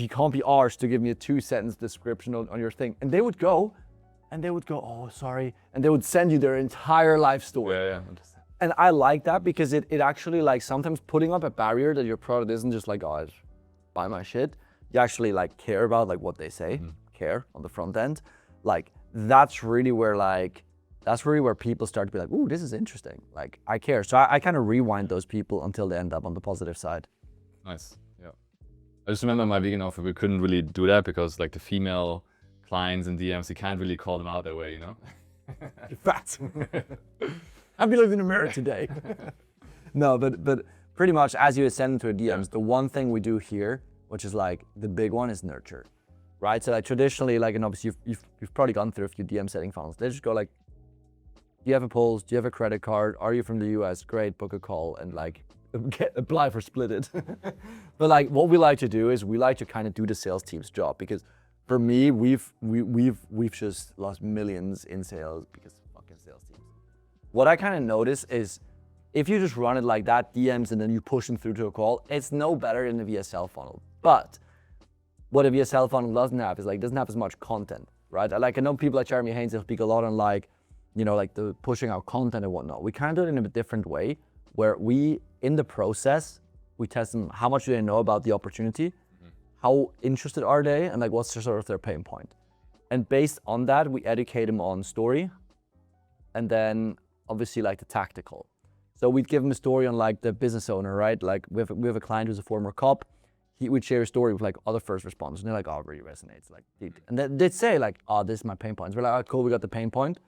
can't be arsed to give me a 2-sentence description on your thing. And they would go, oh, sorry. And they would send you their entire life story. Yeah. And I like that because it actually like sometimes putting up a barrier that your product isn't just like, oh, just buy my shit. You actually like care about like what they say, care on the front end. Like that's really where people start to be like, ooh, this is interesting. Like I care. So I kind of rewind those people until they end up on the positive side. Nice. Yeah. I just remember my vegan offer, we couldn't really do that because like the female clients and DMs, you can't really call them out that way, you know? You're fat. I've been looking in the mirror today. No, but pretty much as you ascend into a DMs, the one thing we do here, which is like the big one, is nurture, right? So like traditionally, like, and obviously you've probably gone through a few DM setting funnels. They just go like, do you have a Pulse? Do you have a credit card? Are you from the US? Great, book a call and like apply for Split It. But like what we like to do is we like to kind of do the sales team's job, because for me, we've just lost millions in sales because of fucking sales teams. What I kind of notice is if you just run it like that, DMs, and then you push them through to a call, it's no better than a VSL funnel. But what a VSL funnel doesn't have is like, doesn't have as much content, right? Like I know people like Jeremy Haynes, they'll speak a lot on like, you know, like the pushing out content and whatnot. We kind of do it in a bit different way, where we, in the process, we test them, how much do they know about the opportunity? How interested are they? And like, what's sort of their pain point? And based on that, we educate them on story. And then obviously like the tactical. So we'd give them a story on like the business owner, right? Like we have a client who's a former cop. We'd share a story with like other first responders, and they're like, oh, it really resonates. Like, and they'd say like, oh, this is my pain points. We're like, oh, cool, we got the pain point.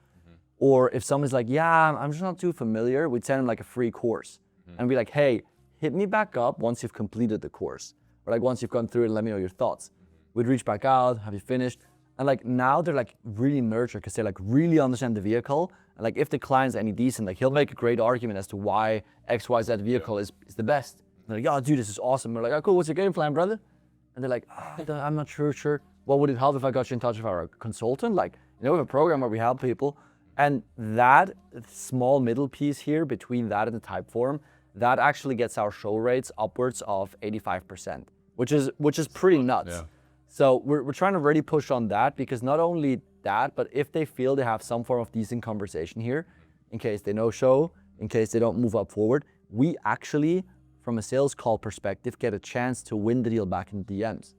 Or if someone's like, yeah, I'm just not too familiar, we'd send them like a free course and be like, hey, hit me back up once you've completed the course. Or like once you've gone through it, let me know your thoughts. We'd reach back out, have you finished? And like now they're like really nurtured because they like really understand the vehicle. And like if the client's any decent, like he'll make a great argument as to why XYZ vehicle is the best. And they're like, oh dude, this is awesome. We're like, oh cool, what's your game plan, brother? And they're like, oh, I'm not sure. What would it help if I got you in touch with our consultant? Like, you know, we have a program where we help people. And that small middle piece here between that and the type form, that actually gets our show rates upwards of 85%, which is pretty nuts. Yeah. So we're trying to really push on that, because not only that, but if they feel they have some form of decent conversation here, in case they no show, in case they don't move up forward, we actually, from a sales call perspective, get a chance to win the deal back in DMs.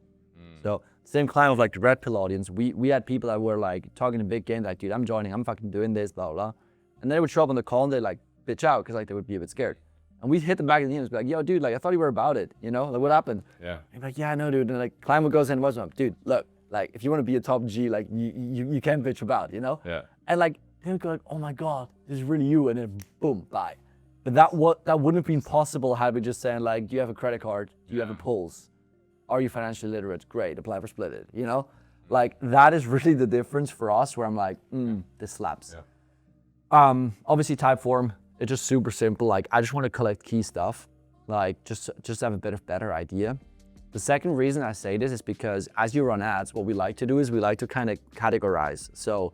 So same client with like the red pill audience, we had people that were like talking a big game, like, dude, I'm joining, I'm fucking doing this, blah, blah. And they would show up on the call and they'd like bitch out because like they would be a bit scared. And we'd hit them back in the DMs, be like, yo, dude, like I thought you were about it, you know? Like what happened? Yeah. And like, yeah, I know, dude. And like client would go and what's up? Dude, look, like if you want to be a top G, like you can't bitch about, you know? Yeah. And like they would go like, oh my God, this is really you, and then boom, bye. But that wouldn't have been possible had we just saying like, do you have a credit card? Do you have a Pulse? Are you financially literate? Great, apply for Split It, you know? Like that is really the difference for us, where I'm like, this slaps. Yeah. Obviously type form, it's just super simple. Like I just want to collect key stuff, like just have a bit of better idea. The second reason I say this is because as you run ads, what we like to do is we like to kind of categorize. So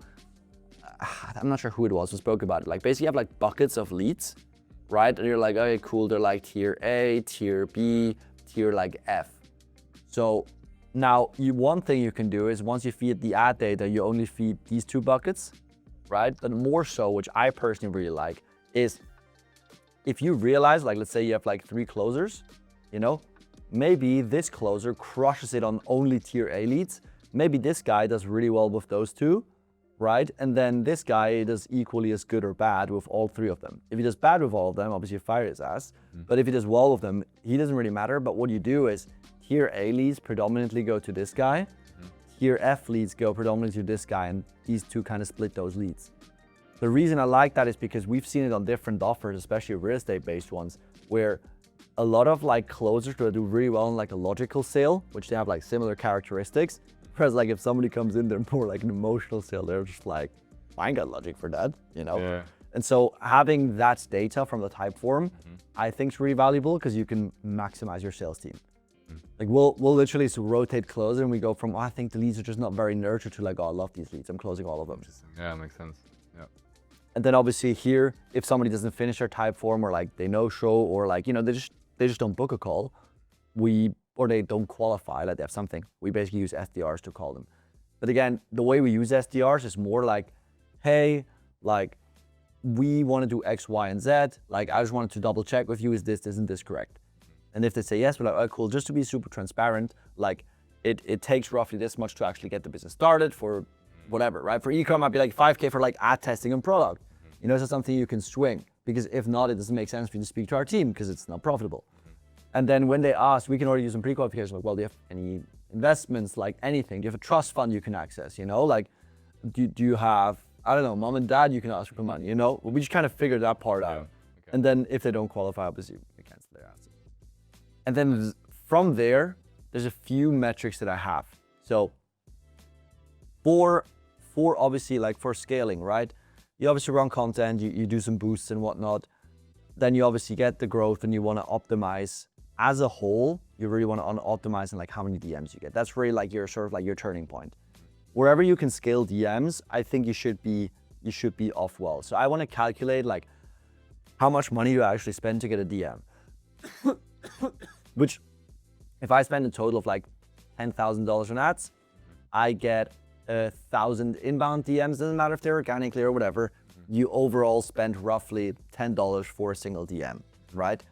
I'm not sure who it was who spoke about it. Like basically you have like buckets of leads, right? And you're like, okay, cool. They're like tier A, tier B, tier like F. So now one thing you can do is once you feed the ad data, you only feed these two buckets, right? But more so, which I personally really like, is if you realize, like let's say you have like 3 closers, you know, maybe this closer crushes it on only tier A leads. Maybe this guy does really well with those 2, right? And then this guy does equally as good or bad with all 3 of them. If he does bad with all of them, obviously you fire his ass. But if he does well with them, he doesn't really matter. But what you do is tier A leads predominantly go to this guy. Tier F leads go predominantly to this guy, and these 2 kind of split those leads. The reason I like that is because we've seen it on different offers, especially real estate based ones, where a lot of like closers will do really well in like a logical sale, which they have like similar characteristics. Whereas like if somebody comes in, they're more like an emotional sale, they're just like, I ain't got logic for that, you know? Yeah. And so having that data from the type form, I think is really valuable because you can maximize your sales team. Like we'll literally rotate close and we go from, oh, I think the leads are just not very nurtured to like, oh, I love these leads, I'm closing all of them. Yeah, makes sense. Yeah. And then obviously here, if somebody doesn't finish their type form or like they no show or like, you know, they just don't book a call, or they don't qualify, like they have something, we basically use SDRs to call them. But again, the way we use SDRs is more like, hey, like we want to do X, Y, and Z. Like I just wanted to double check with you, isn't this correct? And if they say yes, we're like, oh, cool, just to be super transparent, like it takes roughly this much to actually get the business started for whatever, right? For e-com, I'd be like 5K for like ad testing and product. You know, it's something you can swing because if not, it doesn't make sense for you to speak to our team because it's not profitable. And then when they ask, we can already use some pre-qualification, like, well, do you have any investments, like anything? Do you have a trust fund you can access, you know? Like, do you have, I don't know, mom and dad you can ask for money, you know? We just kind of figured that part out. Okay. And then if they don't qualify, obviously, we cancel their ads. And then from there, there's a few metrics that I have. So for obviously like for scaling, right? You obviously run content, you do some boosts and whatnot. Then you obviously get the growth and you want to optimize as a whole. You really want to optimize in like how many DMs you get. That's really like your sort of like your turning point. Wherever you can scale DMs, I think you should be off well. So I want to calculate like how much money you actually spend to get a DM. Which, if I spend a total of like $10,000 on ads, I get 1,000 inbound DMs. Doesn't matter if they're organically or whatever. You overall spend roughly $10 for a single DM, right?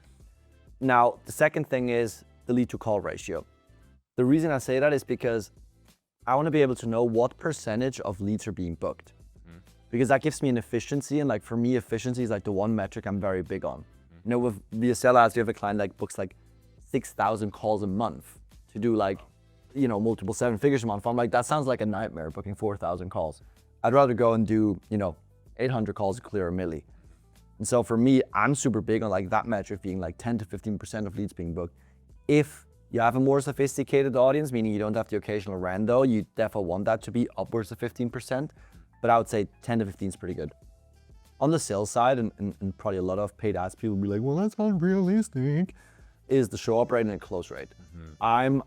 Now, the second thing is the lead to call ratio. The reason I say that is because I want to be able to know what percentage of leads are being booked. Because that gives me an efficiency, and like for me, efficiency is like the one metric I'm very big on. You know, with VSL ads, you have a client like books like 6,000 calls a month to do like, you know, multiple 7 figures a month. I'm like, that sounds like a nightmare, booking 4,000 calls. I'd rather go and do, you know, 800 calls to clear a milli. And so for me, I'm super big on like that metric being like 10 to 15% of leads being booked. If you have a more sophisticated audience, meaning you don't have the occasional rando, you definitely want that to be upwards of 15%. But I would say 10 to 15 is pretty good. On the sales side, and probably a lot of paid ads people will be like, well, that's unrealistic, is the show up rate and close rate. I'm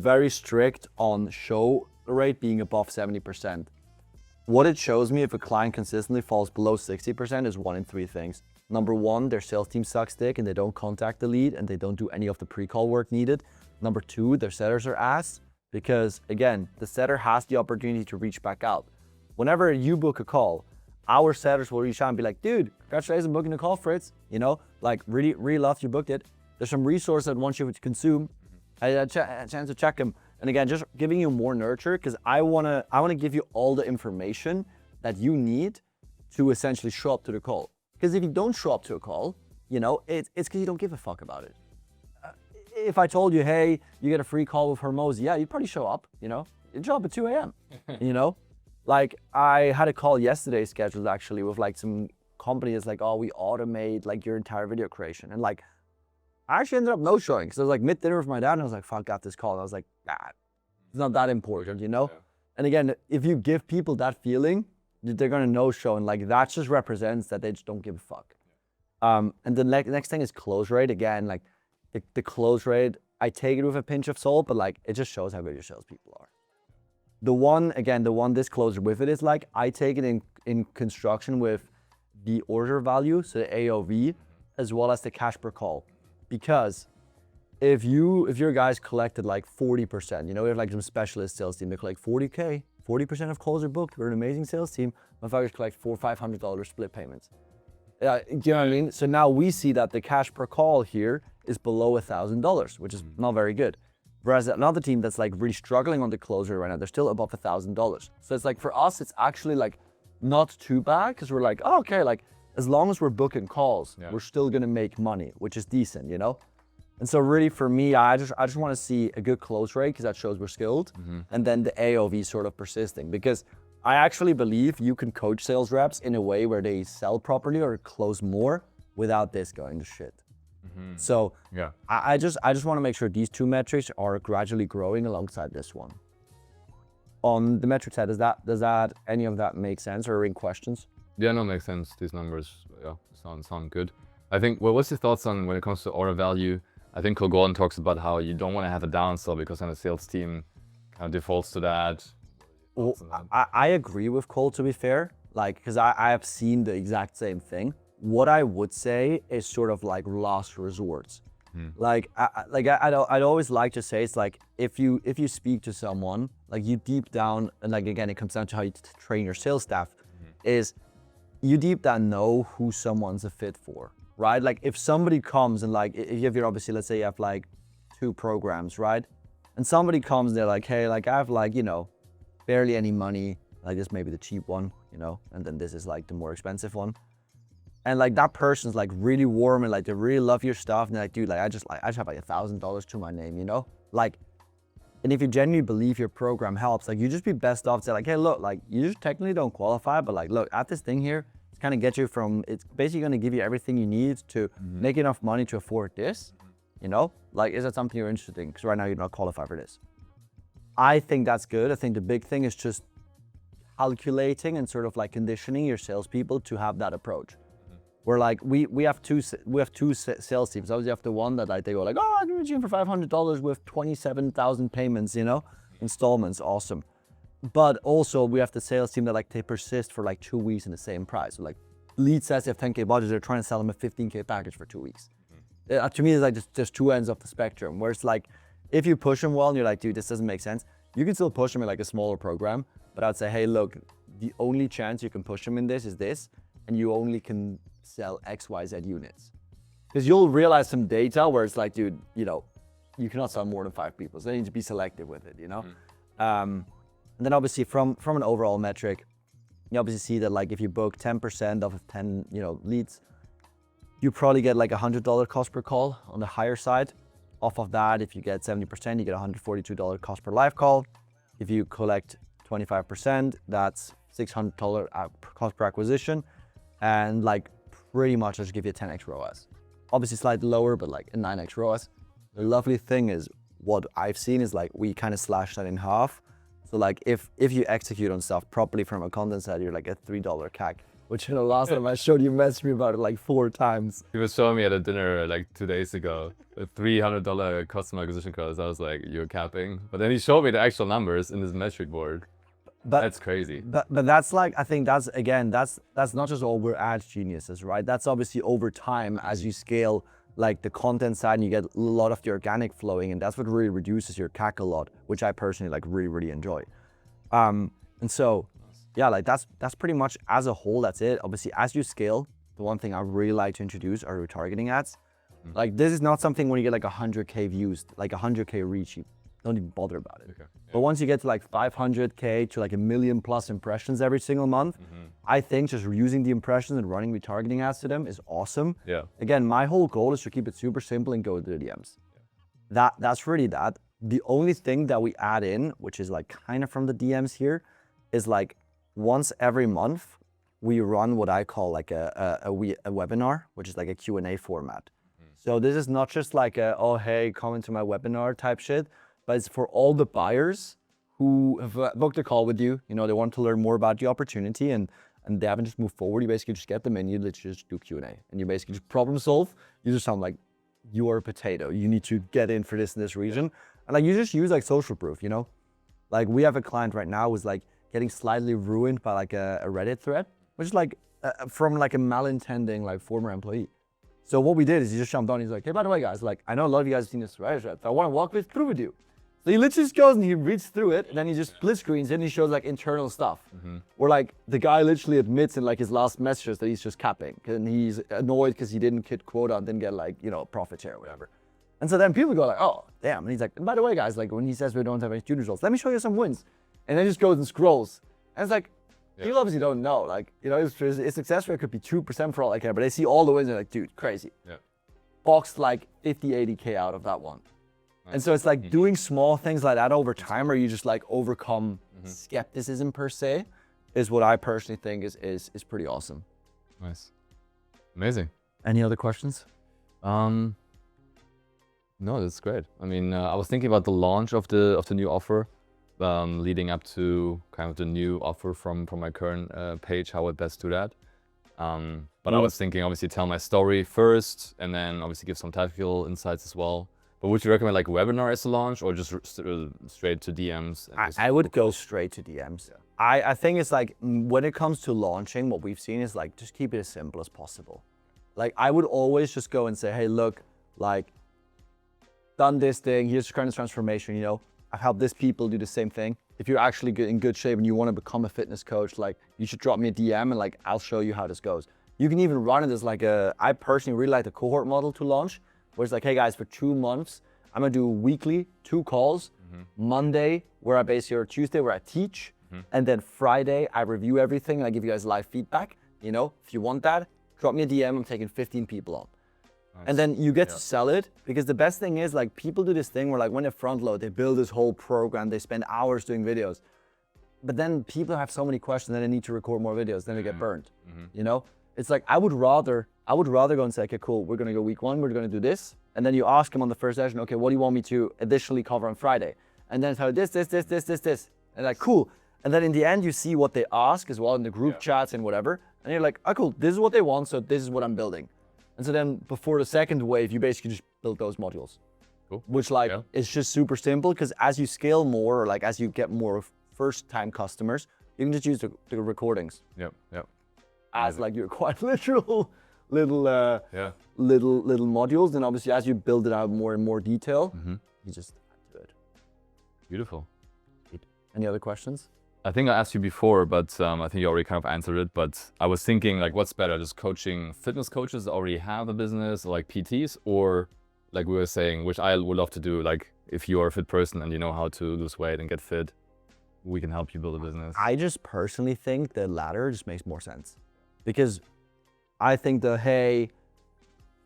very strict on show rate being above 70%. What it shows me if a client consistently falls below 60% is one in 3 things. Number one, their sales team sucks dick and they don't contact the lead and they don't do any of the pre-call work needed. Number 2, their setters are ass because again, the setter has the opportunity to reach back out. Whenever you book a call, our setters will reach out and be like, dude, congratulations on booking the call, Fritz. You know, like really love you booked it. There's some resource that wants you to consume. I had a chance to check them. And again, just giving you more nurture because I wanna give you all the information that you need to essentially show up to the call. Because if you don't show up to a call, you know, it's because you don't give a fuck about it. If I told you, hey, you get a free call with Hermosi, yeah, you'd probably show up, you know? You'd show up at 2 a.m., you know? Like I had a call yesterday scheduled actually with like some company that's like, oh, we automate like your entire video creation. And like, I actually ended up no showing because I was like mid-dinner with my dad and I was like, fuck, got this call. And I was like, it's not that important, you know? Yeah. And again, if you give people that feeling, they're gonna no show. And like, that just represents that they just don't give a fuck. And the next thing is close rate. Again, like the close rate, I take it with a pinch of salt, but like, it just shows how good your salespeople are. The one disclosure with it is like, I take it in construction with the order value, so the AOV, as well as the cash per call. Because if your guys collected like 40%, you know, we have like some specialist sales team, they collect 40K, 40% of calls are booked. We're an amazing sales team. Motherfuckers collect $400-500 split payments. Do you know what I mean? So now we see that the cash per call here is below $1,000, which is not very good. Whereas another team that's like really struggling on the close rate right now, they're still above $1,000. So it's like for us, it's actually like not too bad because we're like, oh, okay, like as long as we're booking calls, we're still gonna make money, which is decent, you know? And so really for me, I just wanna see a good close rate because that shows we're skilled. And then the AOV sort of persisting because I actually believe you can coach sales reps in a way where they sell properly or close more without this going to shit. So Yeah. I just want to make sure these two metrics are gradually growing alongside this one. On the metric side, does that any of that make sense, or in questions? Yeah, no, makes sense. These numbers, yeah, sound good. I think, well, what's your thoughts on when it comes to order value? I think Cole Gordon talks about how you don't want to have a downsell because then the sales team kind of defaults to that. Well, I agree with Cole, to be fair, like, because I have seen the exact same thing. What I would say is sort of like last resorts. Like, I'd always like to say, it's like, if you speak to someone, like, you deep down, and like, again, it comes down to how you train your sales staff, is you deep down know who someone's a fit for, right? Like, if somebody comes and like, if you have your, obviously, let's say you have like 2 programs, right? And somebody comes, they're like, hey, like, I have like, you know, barely any money, like this may be the cheap one, you know, and then this is like the more expensive one. And like that person's like really warm and like they really love your stuff. And they're like, dude, like I just have like $1,000 to my name, you know? Like, and if you genuinely believe your program helps, like you just be best off to say like, hey, look, like you just technically don't qualify, but like, look, at this thing here, it's kind of get you from, it's basically going to give you everything you need to make enough money to afford this, you know? Like, is that something you're interested in? Because right now you're not qualified for this. I think that's good. I think the big thing is just calculating and sort of like conditioning your salespeople to have that approach. We're like, we have two sales teams. Obviously, you have the one that like they go like, oh, I can reach you for $500 with 27,000 payments, you know, installments, awesome. But also we have the sales team that like they persist for like 2 weeks in the same price. So like, lead says they have 10K budget, they're trying to sell them a 15K package for 2 weeks. To me, it's like just 2 ends of the spectrum. Where it's like, if you push them well and you're like, dude, this doesn't make sense, you can still push them in like a smaller program. But I'd say, hey, look, the only chance you can push them in this is this, and you only can sell XYZ units. Because you'll realize some data where it's like, dude, you know, you cannot sell more than 5 people. So you need to be selective with it, you know? And then obviously from an overall metric, you obviously see that like if you book 10% of 10, you know, leads, you probably get like $100 cost per call on the higher side. Off of that, if you get 70%, you get $142 cost per live call. If you collect 25%, that's $600 cost per acquisition. And like pretty much just give you a 10x ROAS. Obviously slightly lower, but like a 9x ROAS. The lovely thing is what I've seen is like we kind of slash that in half. So like if you execute on stuff properly from a content side, you're like a $3 CAC, which you know, last time I showed you messaged me about it like 4 times. He was showing me at a dinner like 2 days ago, a $300 customer acquisition cost. I was like, you're capping. But then he showed me the actual numbers in his metric board. But that's crazy. But that's like, I think that's, again, that's not just all we're ad geniuses, right? That's obviously over time as you scale like the content side and you get a lot of the organic flowing, and that's what really reduces your CAC a lot, which I personally like really enjoy. And so, yeah, like that's pretty much as a whole, that's it. Obviously, as you scale, the one thing I really like to introduce are retargeting ads. Like this is not something when you get like 100K views, like 100K reach, you don't even bother about it. Okay. Yeah. But once you get to like 500K to like 1 million plus impressions every single month, I think just using the impressions and running retargeting ads to them is awesome. Yeah. Again, my whole goal is to keep it super simple and go to the DMs. Yeah. That's really that. The only thing that we add in, which is like kind of from the DMs here, is like once every month, we run what I call like a webinar, which is like a Q&A format. So this is not just like a, oh, hey, come into my webinar type shit, but it's for all the buyers who have booked a call with you. You know, they want to learn more about the opportunity and they haven't just moved forward. You basically just get them in, you literally just do Q&A and you basically just problem solve. You just sound like you are a potato. You need to get in for this in this region. And like, you just use like social proof, you know? Like we have a client right now who's like getting slightly ruined by like a Reddit thread, which is like from like a malintending like former employee. So what we did is he just jumped on. He's like, hey, by the way, guys, like I know a lot of you guys have seen this Reddit thread, so I want to walk through with you. So he literally just goes and he reads through it, and then he just split screens it and he shows like internal stuff. Where like the guy literally admits in like his last messages that he's just capping, and he's annoyed because he didn't hit quota and didn't get like, you know, profit share or whatever. And so then people go like, oh, damn. And he's like, and by the way, guys, like when he says we don't have any student results, let me show you some wins. And then he just goes and scrolls. And it's like, people obviously don't know. Like, you know, his success rate could be 2% for all I care, but they see all the wins and they're like, dude, crazy. Yeah. Boxed like 50, 80K out of that one. Nice. And so it's like doing small things like that over time where you just like overcome skepticism per se. is what I personally think is pretty awesome. Nice. Amazing. Any other questions? No, that's great. I mean, I was thinking about the launch of the new offer, leading up to kind of the new offer from my current page, how I best do that. But I was thinking, obviously, tell my story first, and then obviously give some tactical insights as well. But would you recommend like webinar as a launch, or just straight to DMs? I would go straight to DMs. Yeah. I think it's like, when it comes to launching, what we've seen is like, just keep it as simple as possible. Like, I would always just go and say, hey, look, like, done this thing, here's current transformation, you know, I've helped this people do the same thing. If you're actually in good shape and you want to become a fitness coach, like, you should drop me a DM and like, I'll show you how this goes. You can even run it as like I personally really like the cohort model to launch, where it's like, hey guys, for 2 months, I'm gonna do weekly 2 calls, Monday, where I basically, or Tuesday, where I teach, and then Friday, I review everything and I give you guys live feedback. You know, if you want that, drop me a DM, I'm taking 15 people on. Nice. And then you get to sell it, because the best thing is, like, people do this thing where like when they front load, they build this whole program, they spend hours doing videos, but then people have so many questions and they need to record more videos, then they get burned. You know, it's like, I would rather go and say, okay, cool, we're gonna go week 1, we're gonna do this, and then you ask them on the first session, okay, what do you want me to additionally cover on Friday? And then tell this, and like, cool. And then in the end, you see what they ask as well in the group chats and whatever, and you're like, oh cool, this is what they want, so this is what I'm building. And so then before the second wave, you basically just build those modules. Cool. Which like, is just super simple, because as you scale more, or like as you get more first-time customers, you can just use the recordings. As like your quite literal little little modules. And obviously as you build it out more and more detail, you just add to it. Beautiful. Any other questions? I think I asked you before, but I think you already kind of answered it. But I was thinking, like, what's better, just coaching fitness coaches that already have a business, like PTs, or like we were saying, which I would love to do, like, if you are a fit person and you know how to lose weight and get fit, we can help you build a business. I just personally think the latter just makes more sense, because I think the, hey,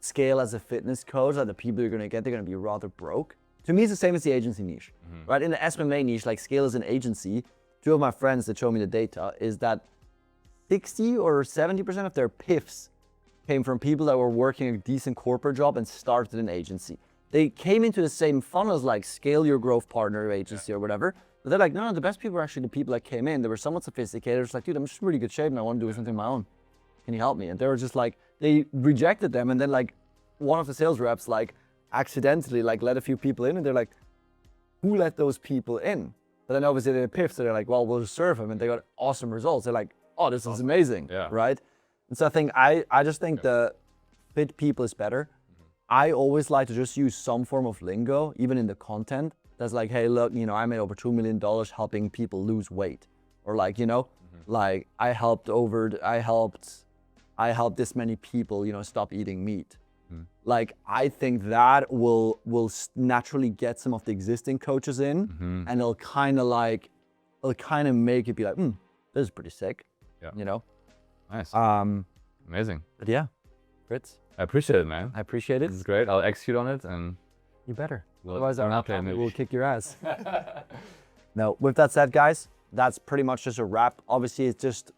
scale as a fitness coach, like the people you're gonna get, they're gonna be rather broke. To me, it's the same as the agency niche, right? In the SMA niche, like scale as an agency, 2 of my friends that showed me the data is that 60 or 70% of their PIFs came from people that were working a decent corporate job and started an agency. They came into the same funnel as like scale your growth partner agency or whatever. But they're like, no, the best people are actually the people that came in. They were somewhat sophisticated. It's like, dude, I'm just in really good shape and I want to do something of my own. Can you help me? And they were just like, they rejected them. And then like one of the sales reps like accidentally like let a few people in, and they're like, who let those people in? But then obviously they PIF, so they're like, well, we'll just serve them, and they got awesome results. They're like, oh, this is amazing, right? And so I think, I just think the fit people is better. I always like to just use some form of lingo, even in the content, that's like, hey, look, you know, I made over $2 million helping people lose weight. Or like, you know, like I helped this many people, you know, stop eating meat. Like, I think that will naturally get some of the existing coaches in, and it'll kind of make it be like, this is pretty sick, you know? Nice. Amazing. But yeah, Fritz. I appreciate it, man. I appreciate it. This is great. I'll execute on it, and you better. We'll Otherwise, our maybe will kick your ass. No, with that said, guys, that's pretty much just a wrap. Obviously, it's just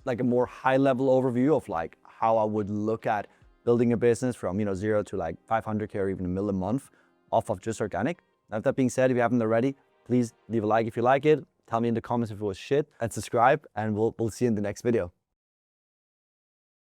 like a more high-level overview of like how I would look at building a business from, you know, 0 to like 500K or even $1 million a month off of just organic. Now, that being said, if you haven't already, please leave a like if you like it. Tell me in the comments if it was shit, and subscribe, and we'll see you in the next video.